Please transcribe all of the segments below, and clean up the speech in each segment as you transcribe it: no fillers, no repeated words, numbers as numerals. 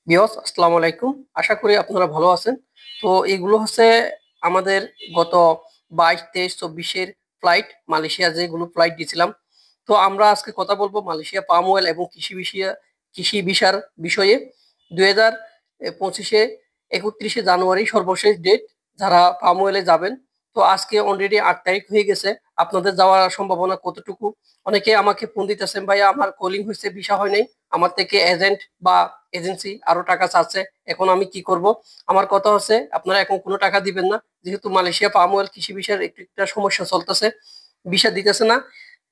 বিয়স আসসালামু আলাইকুম। আশা করি আপনারা ভালো আছেন। তো এগুলো হচ্ছে আমাদের গত 22, 23, 24-এর ফ্লাইট, মালয়েশিয়া যেগুলো ফ্লাইট দিয়েছিলাম। তো আমরা আজকে কথা বলবো মালয়েশিয়া পাম অয়েল এবং কৃষি ভিসার বিষয়ে। 2025-এ 31শে জানুয়ারি সর্বশেষ ডেট যারা পাম অয়েলে যাবেন। তো আজকে অলরেডি 8 তারিখ হয়ে গেছে। আপনাদের যাওয়ার সম্ভাবনা কতটুকু? অনেকে আমাকে ফোন দিতেছেন, ভাইয়া আমার কলিং হয়েছে, ভিসা হয় নাই, আমার থেকে এজেন্ট বা এজেন্সি আরো টাকা চাচ্ছে, এখন আমি কি করব? আমার কথা হচ্ছে আপনারা এখন কোনো টাকা দিবেন না, যেহেতু মালয়েশিয়া পাম অয়েল কৃষি বিষয়ের একটু একটা সমস্যা চলতেছে, ভিসা দিতেছে না।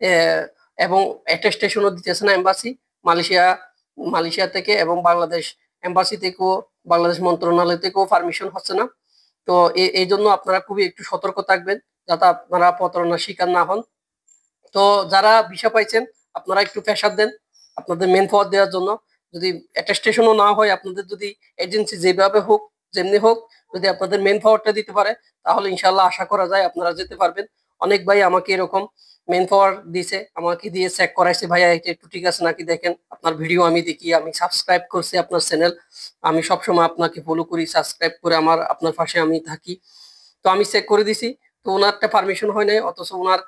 আহ, এবং অ্যাটেস্টেশনও দিতেছে না এম্বাসি মালয়েশিয়া মালয়েশিয়া থেকে, এবং বাংলাদেশ এম্বাসি থেকেও, বাংলাদেশ মন্ত্রণালয় থেকেও পারমিশন হচ্ছে না। তো এই জন্য আপনারা খুবই একটু সতর্ক থাকবেন, যাতে আপনারা প্রতারণার শিকার না হন। তো যারা ভিসা পাইছেন, আপনারা একটু প্রেসার দেন আপনাদের মেন পাওয়ার দেওয়ার জন্য। যদি অ্যাটেস্টেশনও না হয়, আপনাদের যদি এজেন্সি যেভাবে হোক, যেমনি হোক, যদি আপনাদের মেন পাওয়ারটা দিতে পারে, তাহলে ইনশাল্লাহ আশা করা যায় আপনারা যেতে পারবেন। অনেক ভাই আমাকে এরকম মেন পাওয়ার দিছে, আমাকে দিয়ে চেক করাইছে, ভাইয়া এটা একটু ঠিক আছে নাকি দেখেন, আপনার ভিডিও আমি দেখি, আমি সাবস্ক্রাইব করছি আপনার চ্যানেল, আমি সবসময় আপনাকে ফলো করি, সাবস্ক্রাইব করে আপনার পাশে আমি থাকি। তো আমি চেক করে দিছি, তো ওনারটা পারমিশন হয় নাই, অথচ ওনার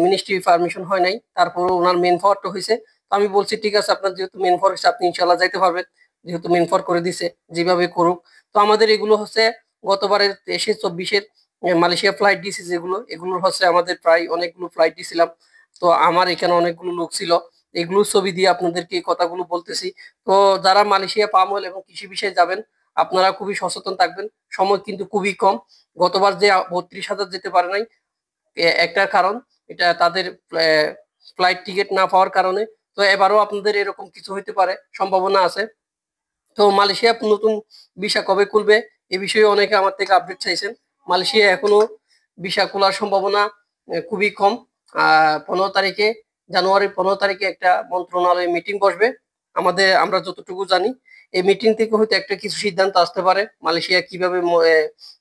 মিনিস্ট্রি পারমিশন হয় নাই, তারপরে ওনার মেন পাওয়ারটা হয়েছে। তো আমি বলছি ঠিক আছে, আপনার যেহেতু মেন পাওয়ার হয়েছে আপনি ইনশাল্লাহ যাইতে পারবেন, যেহেতু মেন পাওয়ার করে দিছে, যেভাবে করুক। তো আমাদের এগুলো হচ্ছে গতবারের 23-24-এর মালয়েশিয়া ফ্লাইট দিছি, যেগুলো এগুলো হচ্ছে আমাদের প্রায় অনেকগুলো ফ্লাইট দিছিলাম। তো আমার এখানে অনেকগুলো লোক ছিল, এগুলো ছবি দিয়ে আপনাদেরকে এই কথাগুলো বলতেছি। তো যারা মালয়েশিয়া পাম অয়েল এবং কৃষি বিষয়ে যাবেন, আপনারা খুবই সচেতন থাকবেন। সময় কিন্তু খুবই কম। গতবার যে 32,000 যেতে পারে নাই, একটা কারণ এটা তাদের ফ্লাইট টিকিট না পাওয়ার কারণে। তো এবারও আপনাদের এরকম কিছু হইতে পারে, সম্ভাবনা আছে। তো মালয়েশিয়া নতুন ভিসা কবে খুলবে এ বিষয়ে অনেকে আমার থেকে আপডেট চাইছেন। মালয়েশিয়া এখনো ভিসা খোলার সম্ভাবনা খুবই কম। 15 তারিখে, জানুয়ারি 15 তারিখে একটা মন্ত্রণালয় মিটিং বসবে। আমরা যতটুকু জানি, এই মিটিং থেকে হয়তো একটা কিছু সিদ্ধান্ত আসতে পারে, মালয়েশিয়া কিভাবে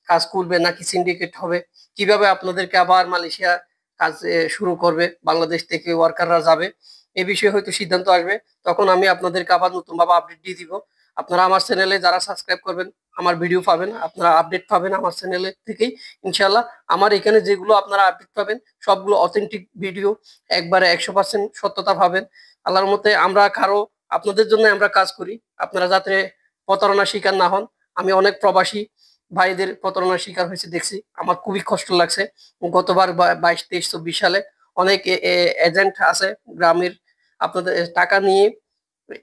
কাজ করবে, নাকি সিন্ডিকেট হবে, কিভাবে আপনাদেরকে আবার মালয়েশিয়া কাজ শুরু করবে, বাংলাদেশ থেকে ওয়ার্কাররা যাবে, এ বিষয়ে হয়তো সিদ্ধান্ত আসবে। তখন আমি আপনাদেরকে আবার নতুন ভাবে আপডেট দিয়ে দিব। আপনারা আমার চ্যানেলে যারা সাবস্ক্রাইব করবেন, আমার ভিডিও পাবেন, আপনারা আপডেট পাবেন আমার চ্যানেলে থেকেই ইনশাল্লাহ। আমার এখানে যেগুলো আপনারা আপডেট পাবেন, সবগুলো অথেন্টিক ভিডিও, একবারে 100% সত্যতা পাবেন। আল্লাহর মতে আমরা কারো, আপনাদের জন্য আমরা কাজ করি, আপনারা যাতে প্রতারণার শিকার না হন। আমি অনেক প্রবাসী ভাইদের প্রতারণার শিকার হয়েছে দেখছি, আমার খুবই কষ্ট লাগছে। গতবার 22, 23, 24 সালে অনেক এজেন্ট আছে গ্রামের, আপনাদের টাকা নিয়ে,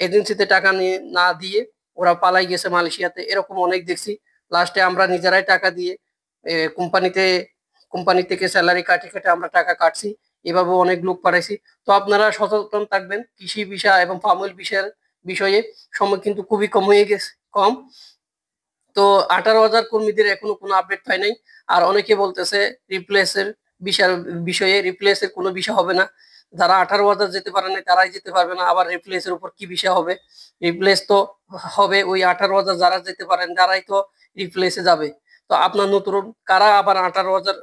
এজেন্সিতে টাকা নিয়ে না দিয়ে ওরা পালাই গেছে মালয়েশিয়াতে, এরকম অনেক দেখছি। লাস্টে আমরা নিজেরাই টাকা দিয়ে কোম্পানিতে, কোম্পানি থেকে স্যালারি কাটে কেটে আমরা টাকা কাটছি, এভাবে অনেক লোক পাঠাইছি। তো আপনারা সচেতন থাকবেন কৃষি বিষয় এবং পাম অয়েল বিষয়ের বিষয়ে। সময় কিন্তু খুবই কম হয়ে গেছে, কম। তো 18,000 কর্মীদের এখনো কোনো আপডেট পাই নাই। আর অনেকে বলতেছে রিপ্লেসের বিষয় বিষয়ে, রিপ্লেসের কোনো বিষয় হবে না, যারা 18,000 যেতে পারে না তারাই যেতে পারবে না, আবার রিপ্লেসের উপর কি বিষয় হবে? রিপ্লেস তো হবে ওই 18,000 যারা যেতে পারেন তারাই তো রিপ্লেসে যাবে। তো আপনার নতুন কারা আবার 18,000,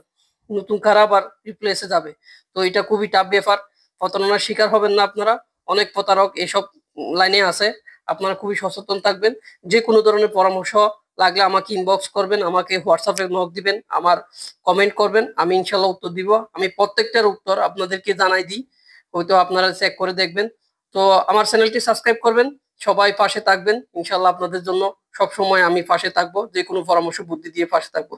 নতুন কারা আবার রিপ্লেসে যাবে? তো এটা খুবই টাফ ব্যাপার। প্রতারণার শিকার হবেন না আপনারা, অনেক প্রতারক এসব লাইনে আছে। আপনারা খুবই সচেতন থাকবেন। যে কোনো ধরনের পরামর্শ লাগলে আমাকে ইনবক্স করবেন, আমাকে হোয়াটসঅ্যাপে নক দিবেন, আমার কমেন্ট করবেন, আমি ইনশাল্লাহ উত্তর দিব। আমি প্রত্যেকটার উত্তর আপনাদেরকে জানাই দিই, হয়তো আপনারা চেক করে দেখবেন। তো আমার চ্যানেলটি সাবস্ক্রাইব করবেন, সবাই পাশে থাকবেন ইনশাল্লাহ। আপনাদের জন্য সব সময় আমি পাশে থাকবো, যে কোনো পরামর্শ বুদ্ধি দিয়ে পাশে থাকবো।